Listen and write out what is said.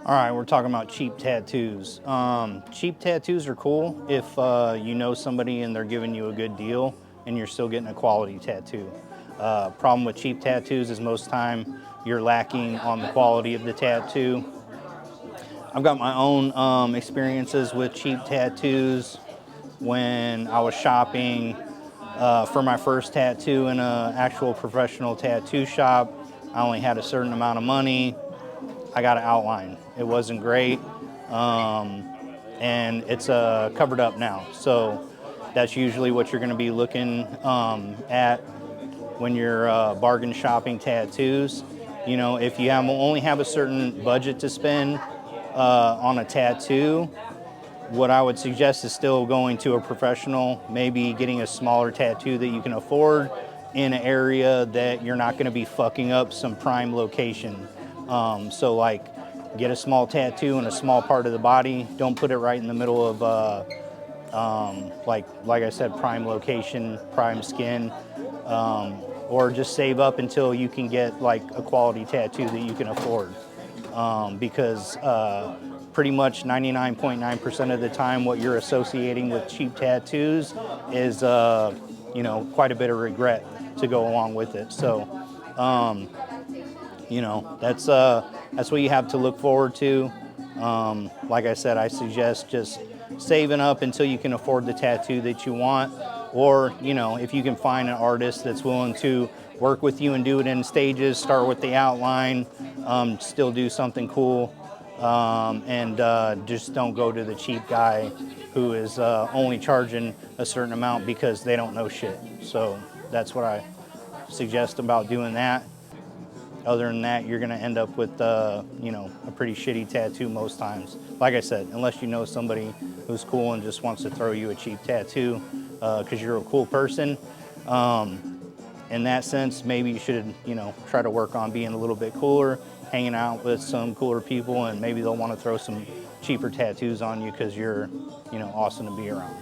All right, we're talking about cheap tattoos. Cheap tattoos are cool if you know somebody and they're giving you a good deal and you're still getting a quality tattoo. Problem with cheap tattoos is most time you're lacking on the quality of the tattoo. I've got my own experiences with cheap tattoos. When I was shopping for my first tattoo in an actual professional tattoo shop, I only had a certain amount of money. I got an outline. It wasn't great, and it's covered up now. So that's usually what you're going to be looking at when you're bargain shopping tattoos. You know, if you only have a certain budget to spend on a tattoo, what I would suggest is still going to a professional, maybe getting a smaller tattoo that you can afford in an area that you're not going to be fucking up some prime location. So like get a small tattoo in a small part of the body. Don't put it right in the middle of like I said, prime location, prime skin. Or just save up until you can get like a quality tattoo that you can afford. Because pretty much 99.9% of the time what you're associating with cheap tattoos is quite a bit of regret to go along with it. So that's what you have to look forward to. Like I said, I suggest just saving up until you can afford the tattoo that you want, or if you can find an artist that's willing to work with you and do it in stages, start with the outline, still do something cool, and just don't go to the cheap guy who is only charging a certain amount because they don't know shit. So that's what I suggest about doing that. Other than that, you're going to end up with, a pretty shitty tattoo most times. Like I said, unless you know somebody who's cool and just wants to throw you a cheap tattoo because you're a cool person. In that sense, maybe you should, try to work on being a little bit cooler, hanging out with some cooler people, and maybe they'll want to throw some cheaper tattoos on you because you're, awesome to be around.